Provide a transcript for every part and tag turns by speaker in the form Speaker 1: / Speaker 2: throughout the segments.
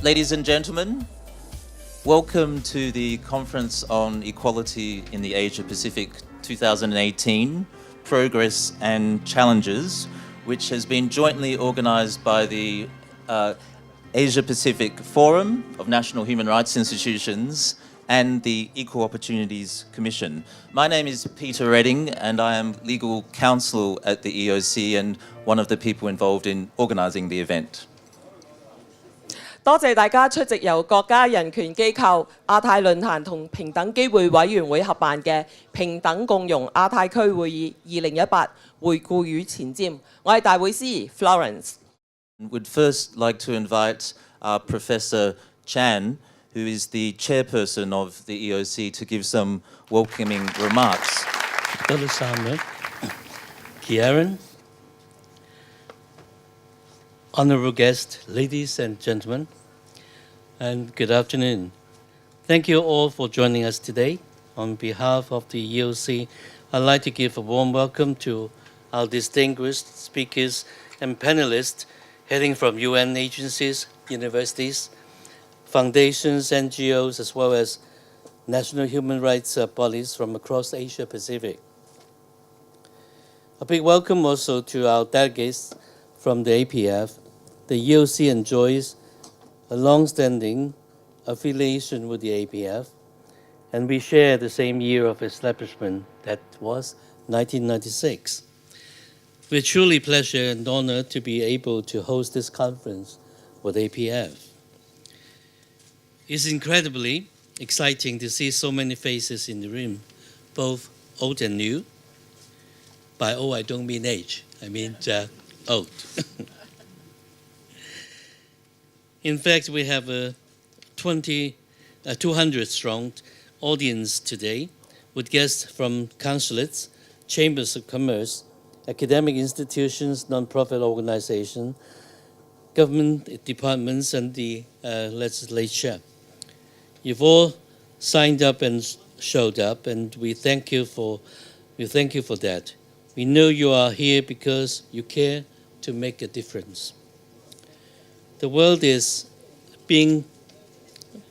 Speaker 1: Ladies and gentlemen, welcome to the Conference on Equality in the Asia Pacific 2018, Progress and Challenges, which has been jointly organised by the Asia Pacific Forum of National Human Rights Institutions and the Equal Opportunities Commission. My name is Peter Redding and I am legal counsel at the EOC and one of the people involved in organising the event.
Speaker 2: 多謝大家出席由國家人權機構亞太論壇同平等機會委員會合辦嘅平等共融亞太區會議2018回顧與前瞻。我係大會司儀 Florence。Would
Speaker 1: first like to invite Professor Chan, who is the chairperson of the EOC, to give some welcoming remarks.
Speaker 3: Brother Samuel, Kieran, honorable guests, ladies and gentlemen, and good afternoon. Thank you all for joining us today. On behalf of the EOC, I'd like to give a warm welcome to our distinguished speakers and panelists heading from UN agencies, universities, foundations, NGOs, as well as national human rights bodies from across Asia Pacific. A big welcome also to our delegates from the APF. The EOC enjoys a long-standing affiliation with the APF, and we share the same year of establishment, that was 1996. We're truly pleasure and honor to be able to host this conference with APF. It's incredibly exciting to see so many faces in the room, both old and new. By old, I don't mean age, I mean old. In fact, we have a 200-strong audience today with guests from consulates, chambers of commerce, academic institutions, non-profit organizations, government departments, and the legislature. You've all signed up and showed up, and we thank you for that. We know you are here because you care to make a difference. The world is being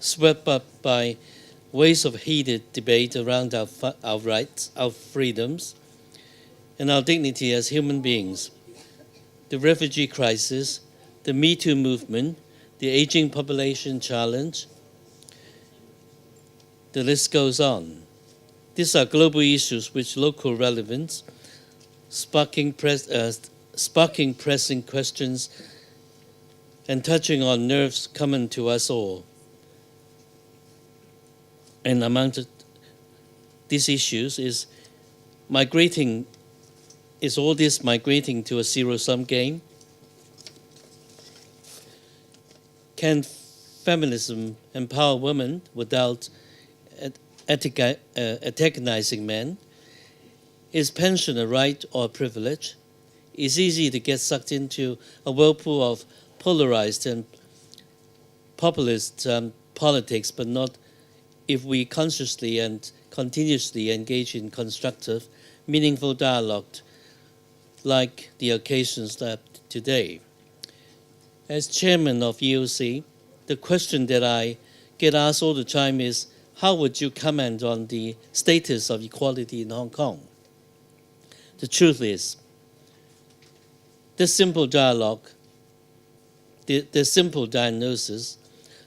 Speaker 3: swept up by waves of heated debate around our rights, our freedoms, and our dignity as human beings. The refugee crisis, the Me Too movement, the aging population challenge, the list goes on. These are global issues with local relevance, sparking pressing questions and touching on nerves common to us all. And among these issues is all this migrating to a zero-sum game? Can feminism empower women without antagonizing men? Is pension a right or a privilege? It's easy to get sucked into a whirlpool of polarized and populist politics, but not if we consciously and continuously engage in constructive, meaningful dialogue like the occasions that today. As chairman of EOC, the question that I get asked all the time is, how would you comment on the status of equality in Hong Kong? The truth is, this simple dialogue, the simple diagnosis,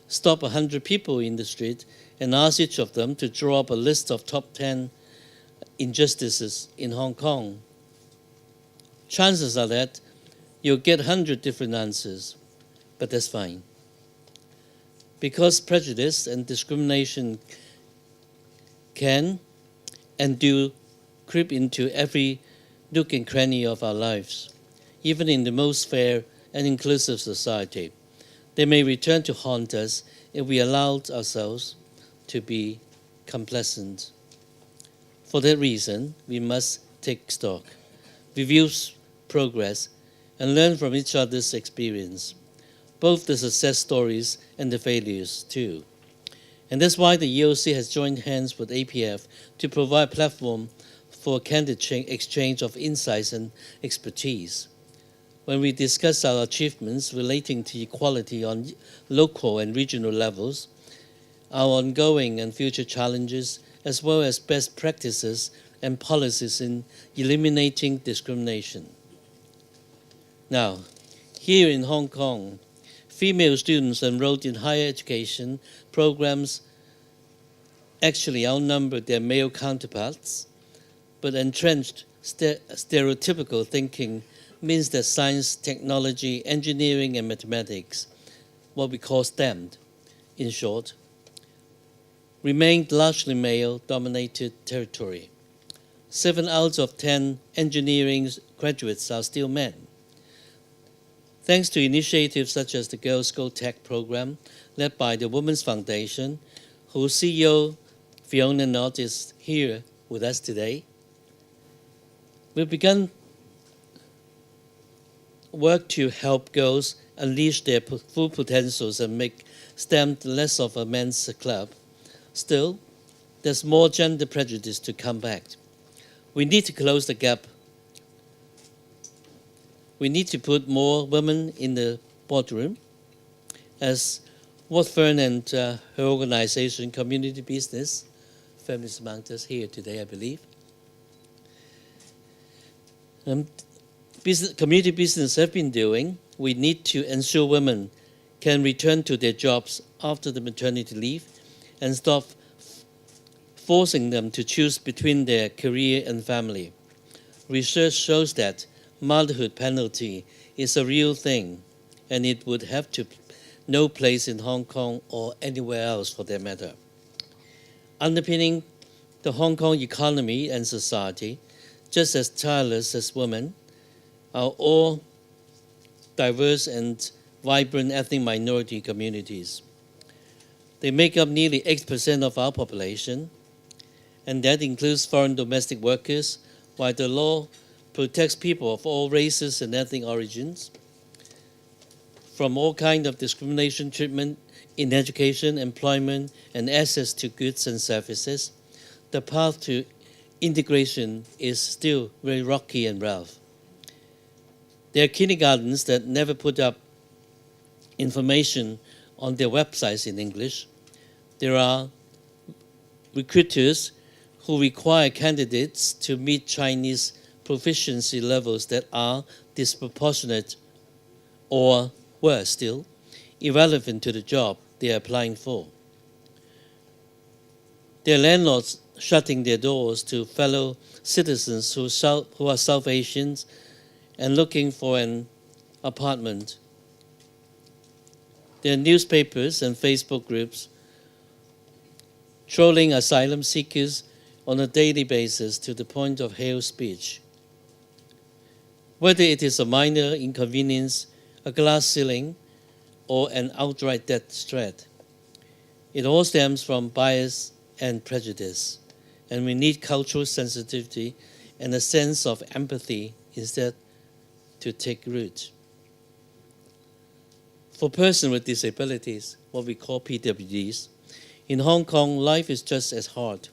Speaker 3: stop 100 people in the street and ask each of them to draw up a list of top 10 injustices in Hong Kong. Chances are that you'll get 100 different answers, but that's fine. Because prejudice and discrimination can and do creep into every nook and cranny of our lives, even in the most fair and inclusive society. They may return to haunt us if we allowed ourselves to be complacent. For that reason, we must take stock, review progress, and learn from each other's experience, both the success stories and the failures too. And that's why the EOC has joined hands with APF to provide a platform for a candid exchange of insights and expertise. when we discuss our achievements relating to equality on local and regional levels, our ongoing and future challenges, as well as best practices and policies in eliminating discrimination. Now, here in Hong Kong, female students enrolled in higher education programs actually outnumber their male counterparts, but entrenched stereotypical thinking means that science, technology, engineering, and mathematics, what we call STEM, in short, remained largely male-dominated territory. 7 out of 10 engineering graduates are still men. Thanks to initiatives such as the Girls Go Tech program, led by the Women's Foundation, whose CEO, Fiona Knott, is here with us today, we've begun work to help girls unleash their full potentials and make STEM less of a men's club. Still, there's more gender prejudice to combat. We need to close the gap. We need to put more women in the boardroom, as Wat Fern and her organization, Community Business, feminists among us here today, I believe. Community business have been doing. We need to ensure women can return to their jobs after the maternity leave and stop forcing them to choose between their career and family. Research shows that motherhood penalty is a real thing, and it would have no place in Hong Kong or anywhere else for that matter. Underpinning the Hong Kong economy and society, just as tireless as women, are all diverse and vibrant ethnic minority communities. They make up nearly 8% of our population, and that includes foreign domestic workers, while the law protects people of all races and ethnic origins from all kinds of discrimination treatment in education, employment, and access to goods and services. The path to integration is still very rocky and rough. There are kindergartens that never put up information on their websites in English. There are recruiters who require candidates to meet Chinese proficiency levels that are disproportionate or, worse still, irrelevant to the job they are applying for. There are landlords shutting their doors to fellow citizens who are South Asians and looking for an apartment. There are newspapers and Facebook groups trolling asylum seekers on a daily basis to the point of hate speech. Whether it is a minor inconvenience, a glass ceiling, or an outright death threat, it all stems from bias and prejudice, and we need cultural sensitivity and a sense of empathy instead to take root. For persons with disabilities, what we call PWDs, in Hong Kong, life is just as hard.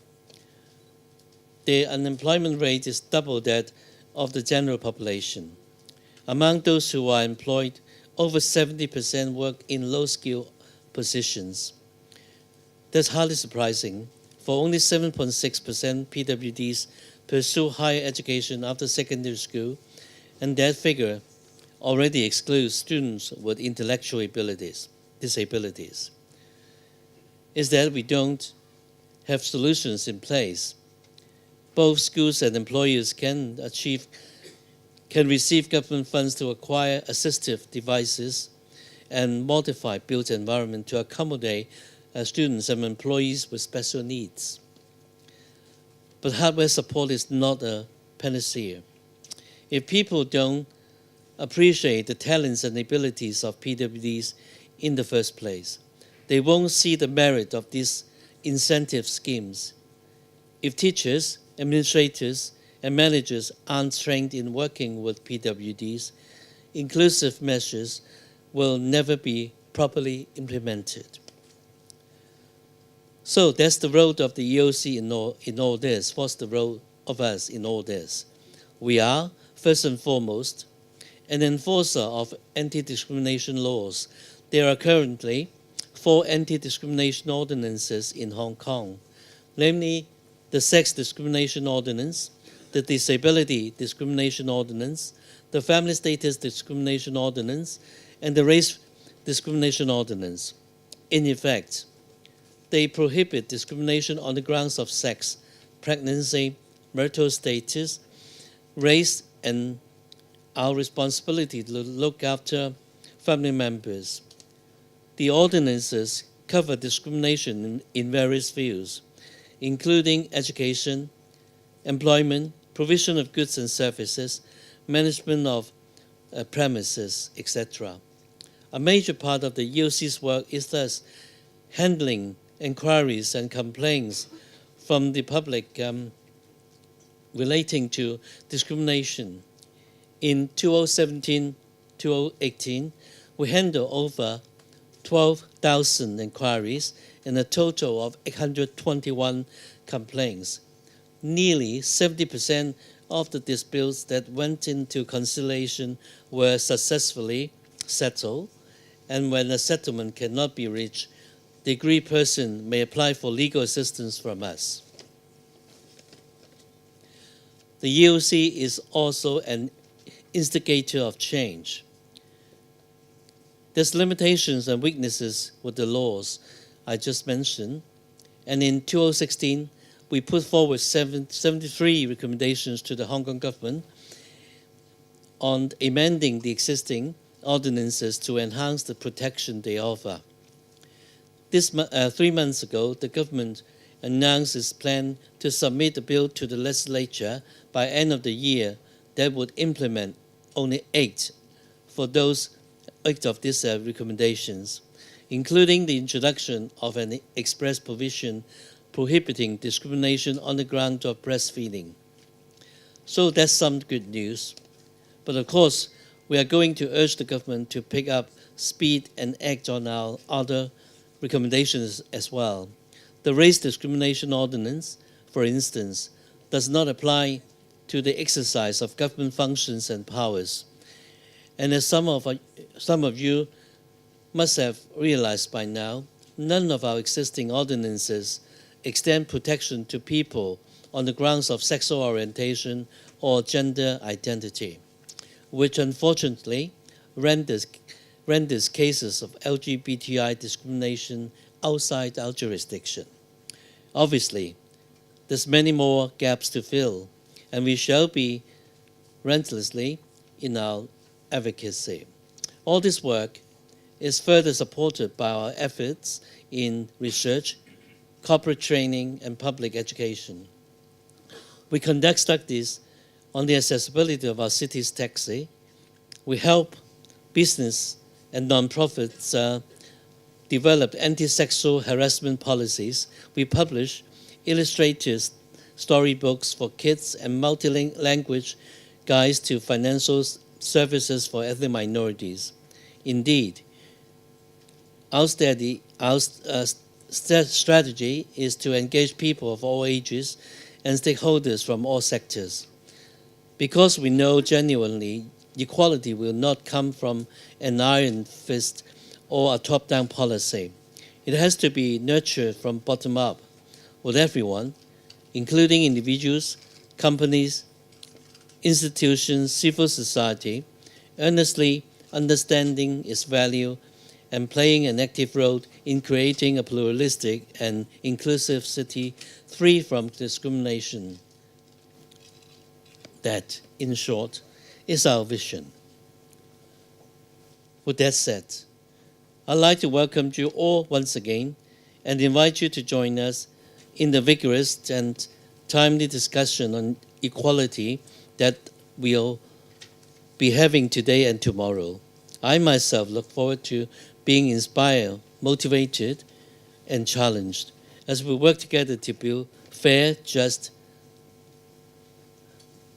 Speaker 3: The unemployment rate is double that of the general population. Among those who are employed, over 70% work in low-skill positions. That's hardly surprising, for only 7.6% PWDs pursue higher education after secondary school, and that figure already excludes students with intellectual disabilities. Is that we don't have solutions in place. Both schools and employers can receive government funds to acquire assistive devices and modify built environment to accommodate students and employees with special needs. But hardware support is not a panacea. If people don't appreciate the talents and abilities of PWDs in the first place, they won't see the merit of these incentive schemes. If teachers, administrators, and managers aren't trained in working with PWDs, inclusive measures will never be properly implemented. So that's the role of the EOC in all this. What's the role of us in all this? We are, first and foremost, an enforcer of anti-discrimination laws. There are currently 4 anti-discrimination ordinances in Hong Kong, namely the Sex Discrimination Ordinance, the Disability Discrimination Ordinance, the Family Status Discrimination Ordinance, and the Race Discrimination Ordinance. In effect, they prohibit discrimination on the grounds of sex, pregnancy, marital status, race, and our responsibility to look after family members. The ordinances cover discrimination in various fields, including education, employment, provision of goods and services, management of premises, etc. A major part of the EOC's work is thus handling inquiries and complaints from the public relating to discrimination. In 2017-2018, we handled over 12,000 inquiries and a total of 821 complaints. Nearly 70% of the disputes that went into conciliation were successfully settled, and when a settlement cannot be reached, the aggrieved person may apply for legal assistance from us. The EOC is also an instigator of change. There's limitations and weaknesses with the laws I just mentioned, and in 2016, we put forward 73 recommendations to the Hong Kong government on amending the existing ordinances to enhance the protection they offer. 3 months ago, the government announced its plan to submit a bill to the legislature by end of the year that would implement only 8 of these recommendations, including the introduction of an express provision prohibiting discrimination on the ground of breastfeeding. So that's some good news. But of course, we are going to urge the government to pick up speed and act on our other recommendations as well. The Race Discrimination Ordinance, for instance, does not apply to the exercise of government functions and powers. And as some of you must have realized by now, none of our existing ordinances extend protection to people on the grounds of sexual orientation or gender identity, which unfortunately renders cases of LGBTI discrimination outside our jurisdiction. Obviously, there's many more gaps to fill, and we shall be relentlessly in our advocacy. All this work is further supported by our efforts in research, corporate training, and public education. We conduct studies on the accessibility of our city's taxi. We help business and nonprofits develop anti-sexual harassment policies. We publish illustrated storybooks for kids and multi-language guides to financial services for ethnic minorities. Indeed, our strategy is to engage people of all ages and stakeholders from all sectors. Because we know genuinely equality will not come from an iron fist or a top-down policy. It has to be nurtured from bottom up with everyone, including individuals, companies, institutions, civil society, earnestly understanding its value and playing an active role in creating a pluralistic and inclusive city free from discrimination. That, in short, is our vision. With that said, I'd like to welcome you all once again and invite you to join us in the vigorous and timely discussion on equality that we'll be having today and tomorrow. I myself look forward to being inspired, motivated, and challenged as we work together to build fair, just,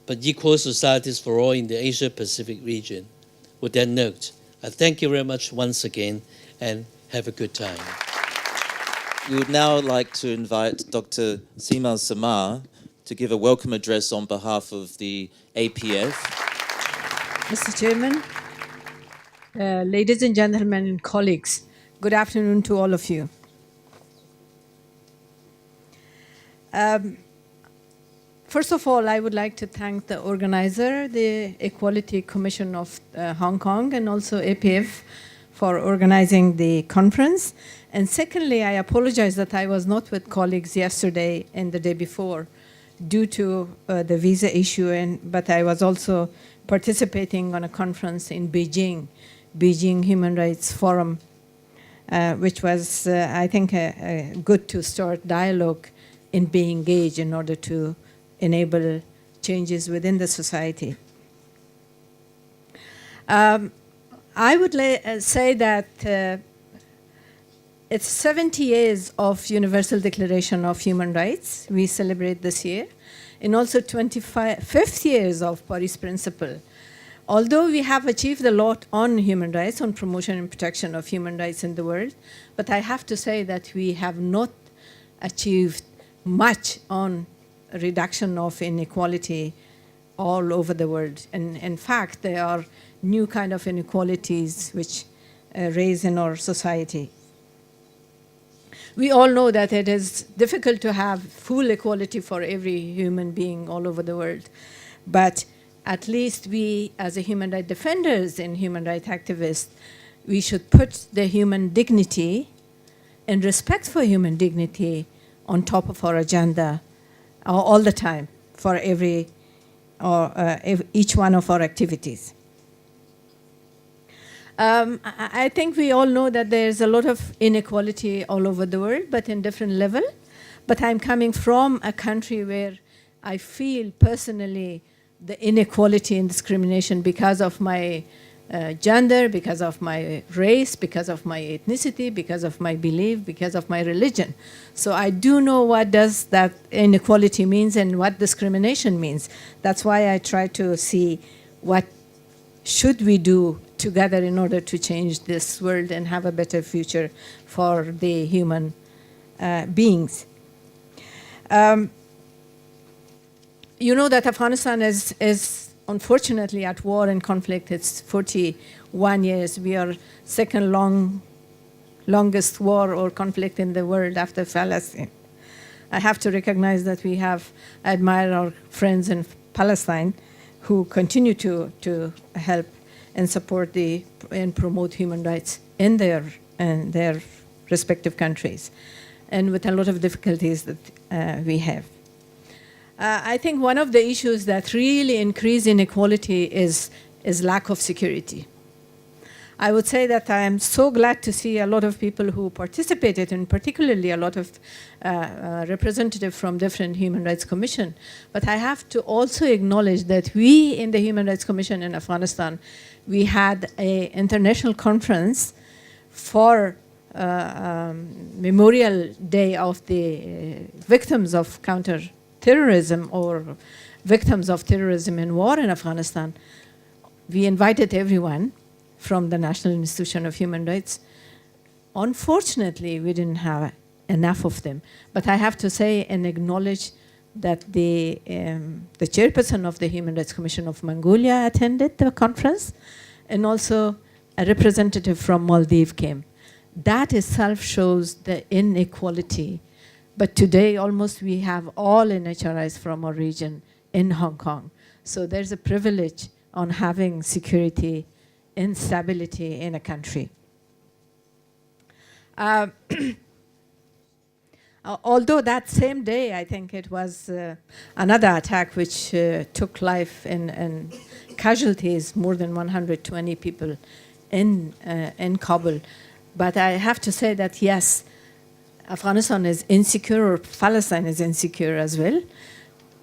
Speaker 3: but equal societies for all in the Asia-Pacific region. With that note, I thank you very much once again and have a good time.
Speaker 1: We would now like to invite Dr. Seema Samar to give a welcome address on behalf of the APF.
Speaker 4: Mr. Chairman, ladies and gentlemen and colleagues, good afternoon to all of you. First of all, I would like to thank the organizer, the Equality Commission of Hong Kong, and also APF for organizing the conference. And secondly, I apologize that I was not with colleagues yesterday and the day before due to the visa issue, but I was also participating on a conference in Beijing Human Rights Forum, which was, I think, good to start dialogue and be engaged in order to enable changes within the society. I would say that it's 70 years of Universal Declaration of Human Rights we celebrate this year, and also 25th years of Paris Principle. Although we have achieved a lot on human rights, on promotion and protection of human rights in the world, but I have to say that we have not achieved much on reduction of inequality all over the world. And in fact, there are new kind of inequalities which raise in our society. We all know that it is difficult to have full equality for every human being all over the world. But at least we, as a human rights defenders and human rights activists, we should put the human dignity and respect for human dignity on top of our agenda all the time for each one of our activities. I think we all know that there's a lot of inequality all over the world, but in different level. But I'm coming from a country where I feel personally the inequality and discrimination because of my gender, because of my race, because of my ethnicity, because of my belief, because of my religion. So I do know what does that inequality means and what discrimination means. That's why I try to see what should we do together in order to change this world and have a better future for the human beings. You know that Afghanistan is unfortunately at war and conflict. It's 41 years. We are second longest war or conflict in the world after Palestine. I have to recognize that we have admired our friends in Palestine who continue to help and support and promote human rights in their respective countries, and with a lot of difficulties that we have. I think one of the issues that really increase inequality is lack of security. I would say that I am so glad to see a lot of people who participated, and particularly a lot of representatives from different Human Rights Commission. But I have to also acknowledge that we in the Human Rights Commission in Afghanistan, we had an international conference for Memorial Day of the victims of counter-terrorism or victims of terrorism and war in Afghanistan. We invited everyone from the National Institution of Human Rights. Unfortunately, we didn't have enough of them. But I have to say and acknowledge that the chairperson of the Human Rights Commission of Mongolia attended the conference, and also a representative from Maldives came. That itself shows the inequality. But today, almost we have all NHRIs from our region in Hong Kong. So there's a privilege on having security and stability in a country. Although that same day, I think it was another attack which took life and casualties, more than 120 people in Kabul. But I have to say that, yes, Afghanistan is insecure, or Palestine is insecure as well.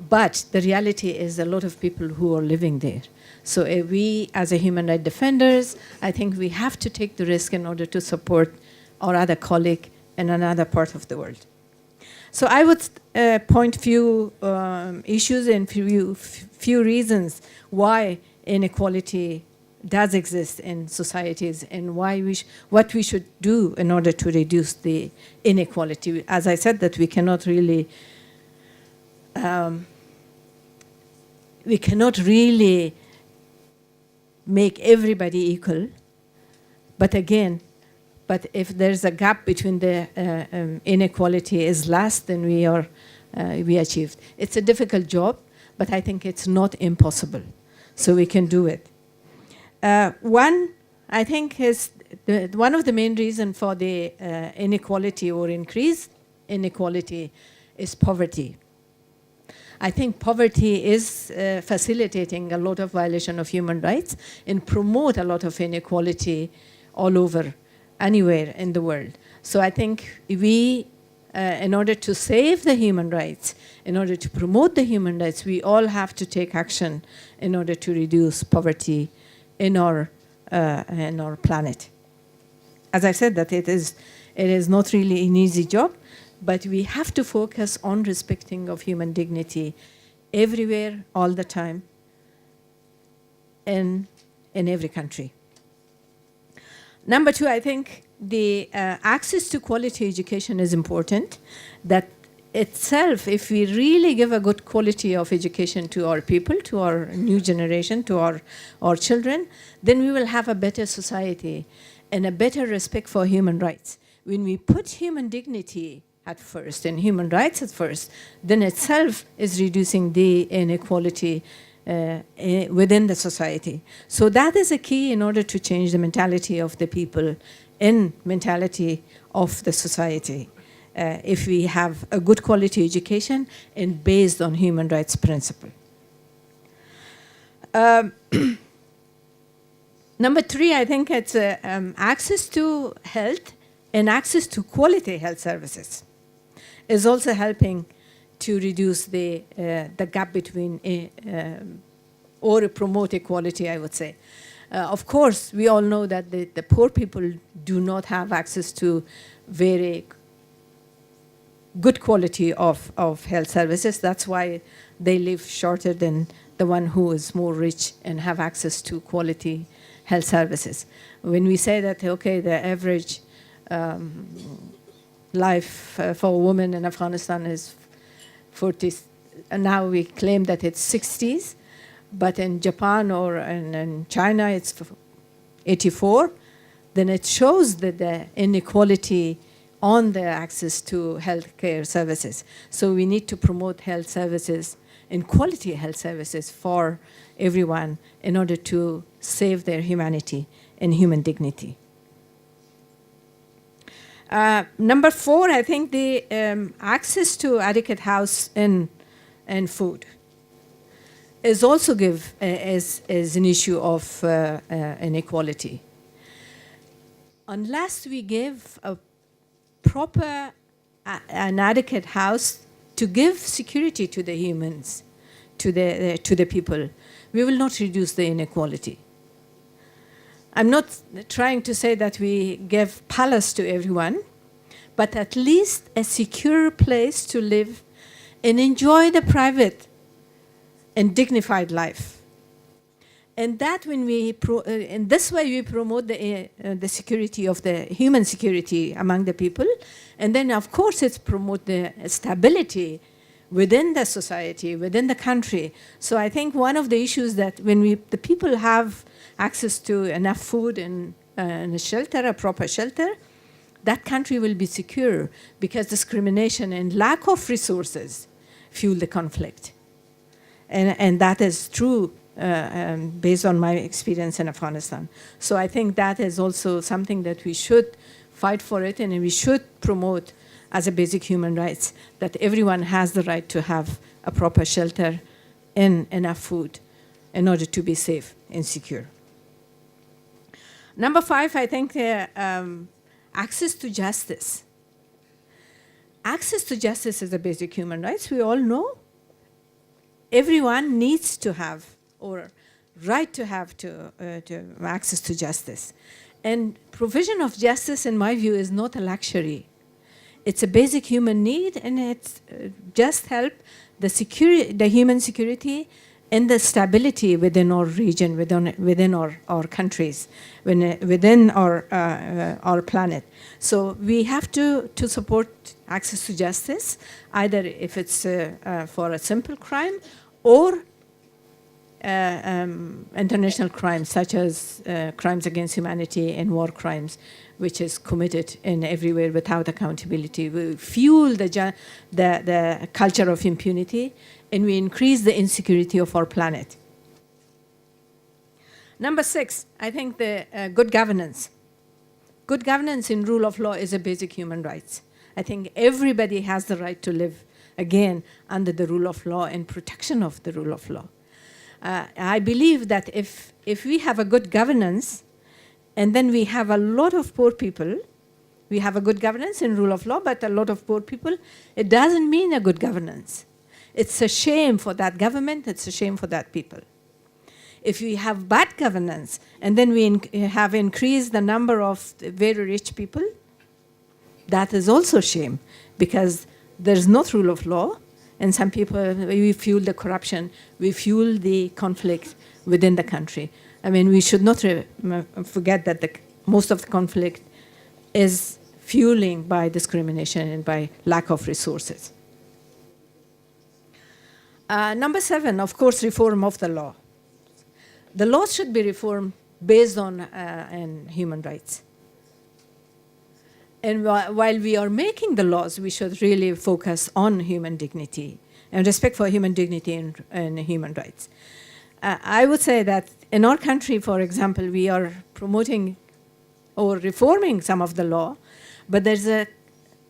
Speaker 4: But the reality is a lot of people who are living there. So we, as a human rights defenders, I think we have to take the risk in order to support our other colleague in another part of the world. So I would point few issues and few reasons why inequality does exist in societies, and what we should do in order to reduce the inequality. As I said, that we cannot really make everybody equal. But again, if there's a gap between the inequality is less than we achieved. It's a difficult job, but I think it's not impossible. So we can do it. One, I think, is one of the main reasons for the inequality or increased inequality is poverty. I think poverty is facilitating a lot of violation of human rights and promote a lot of inequality all over, anywhere in the world. So I think we, in order to save the human rights, in order to promote the human rights, we all have to take action in order to reduce poverty in our planet. As I said, that it is not really an easy job, but we have to focus on respecting of human dignity everywhere, all the time, in every country. Number two, I think the access to quality education is important. That itself, if we really give a good quality of education to our people, to our new generation, to our children, then we will have a better society and a better respect for human rights. When we put human dignity at first and human rights at first, then itself is reducing the inequality within the society. So that is a key in order to change the mentality of the people and mentality of the society. If we have a good quality education and based on human rights principle. Number three, I think it's access to health and access to quality health services is also helping to reduce the gap between or promote equality, I would say. Of course, we all know that the poor people do not have access to very good quality of health services. That's why they live shorter than the one who is more rich and have access to quality health services. When we say that, okay, the average life for a woman in Afghanistan is 40, and now we claim that it's 60s, but in Japan or in China it's 84, then it shows that the inequality on the access to healthcare services. So we need to promote health services and quality health services for everyone in order to save their humanity and human dignity. Number four, I think the access to adequate house and food is also is an issue of inequality. Unless we give a proper an adequate house to give security to the humans, to the people, we will not reduce the inequality. I'm not trying to say that we give palace to everyone, but at least a secure place to live and enjoy the private and dignified life. And that when we, in this way we promote the security of the human security among the people, and then of course it's promote the stability within the society, within the country. So I think one of the issues that when the people have access to enough food and a shelter, a proper shelter, that country will be secure, because discrimination and lack of resources fuel the conflict. And that is true based on my experience in Afghanistan. So I think that is also something that we should fight for it, and we should promote as a basic human rights, that everyone has the right to have a proper shelter and enough food in order to be safe and secure. Number five, I think access to justice. Access to justice is a basic human rights. We all know everyone needs to have, or right to have to access to justice. And provision of justice, in my view, is not a luxury. It's a basic human need, and it's just help the human security and the stability within our region, within our countries, within our planet. So we have to support access to justice, either if it's for a simple crime or international crimes such as crimes against humanity and war crimes, which is committed in everywhere without accountability. We fuel the culture of impunity, and we increase the insecurity of our planet. Number 6, I think the good governance. Good governance in rule of law is a basic human right. I think everybody has the right to live, again, under the rule of law and protection of the rule of law. I believe that if we have a good governance, and then we have a lot of poor people, we have a good governance in rule of law, but a lot of poor people, it doesn't mean a good governance. It's a shame for that government, it's a shame for that people. If we have bad governance, and then we have increased the number of very rich people, that is also a shame, because there's no rule of law, and some people, we fuel the corruption, we fuel the conflict within the country. I mean, we should not forget that most of the conflict is fueling by discrimination and by lack of resources. Number 7, of course, reform of the law. The laws should be reformed based on human rights. And while we are making the laws, we should really focus on human dignity and respect for human dignity and human rights. I would say that in our country, for example, we are promoting or reforming some of the law, but there's a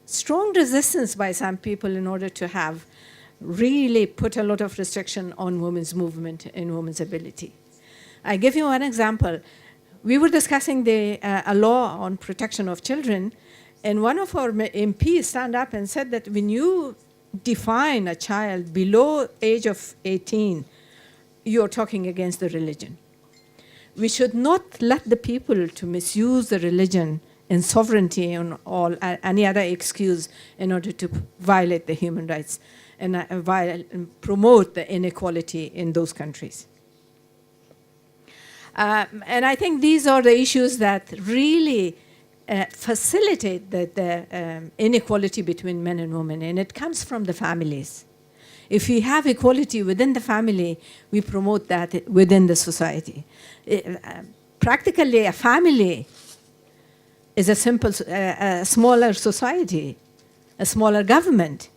Speaker 4: strong resistance by some people in order to have really put a lot of restriction on women's movement and women's ability. I give you one example. We were discussing a law on protection of children, and one of our MPs stand up and said that when you define a child below age of 18, you're talking against the religion. We should not let the people to misuse the religion and sovereignty and any other excuse in order to violate the human rights and promote the inequality in those countries. And I think these are the issues that really facilitate the inequality between men and women, and it comes from the families. If we have equality within the family, we promote that within the society. Practically, a family is a simple, smaller society, a smaller government.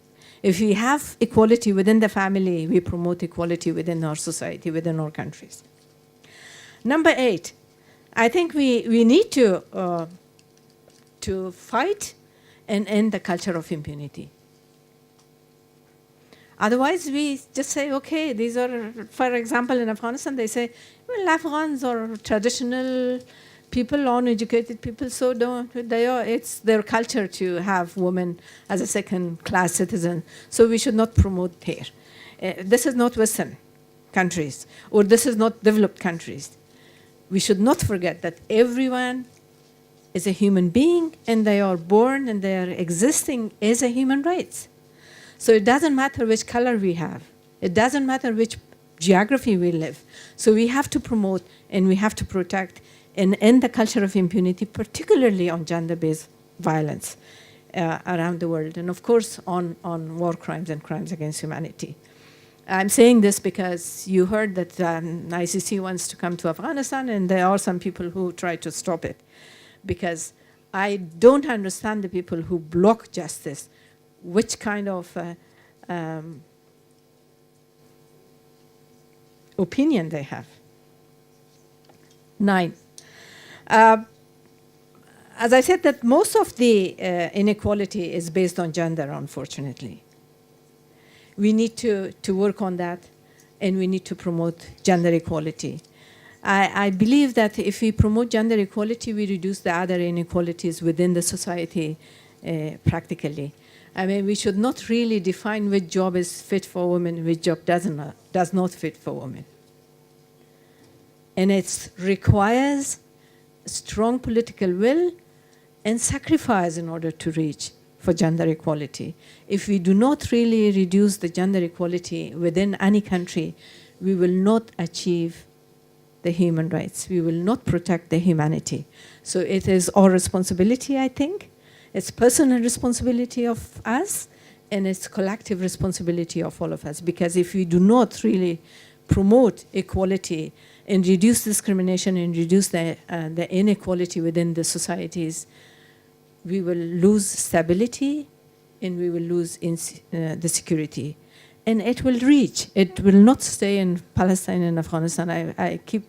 Speaker 4: If we have equality within the family, we promote equality within our society, within our countries. Number 8, I think we need to fight and end the culture of impunity. Otherwise, we just say, okay, these are, for example, in Afghanistan, they say, well, Afghans are traditional people, uneducated people, so it's their culture to have women as a second-class citizen, so we should not promote here. This is not Western countries, or this is not developed countries. We should not forget that everyone is a human being, and they are born and they are existing as a human rights. So it doesn't matter which color we have. It doesn't matter which geography we live. So we have to promote and we have to protect and end the culture of impunity, particularly on gender-based violence around the world, and of course on war crimes and crimes against humanity. I'm saying this because you heard that ICC wants to come to Afghanistan, and there are some people who try to stop it. Because I don't understand the people who block justice, which kind of opinion they have. 9. As I said, that most of the inequality is based on gender, unfortunately. We need to work on that, and we need to promote gender equality. I believe that if we promote gender equality, we reduce the other inequalities within the society practically. I mean, we should not really define which job is fit for women, which job does not fit for women. And it requires strong political will and sacrifice in order to reach for gender equality. If we do not really reduce the gender equality within any country, we will not achieve the human rights. We will not protect the humanity. So it is our responsibility, I think. It's personal responsibility of us, and it's collective responsibility of all of us. Because if we do not really promote equality and reduce discrimination and reduce the inequality within the societies, we will lose stability and we will lose the security. And it will not stay in Palestine and Afghanistan. I keep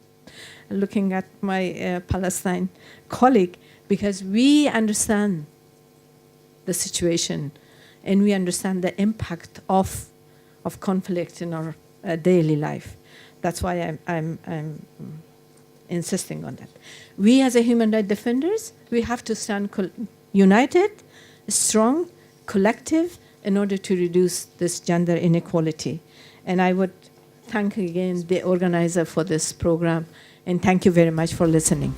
Speaker 4: looking at my Palestine colleague, because we understand the situation and we understand the impact of conflict in our daily life. That's why I'm insisting on that. We as a human rights defenders, we have to stand united, strong, collective, in order to reduce this gender inequality. And I would thank again the organizer for this program, and thank you very much for listening.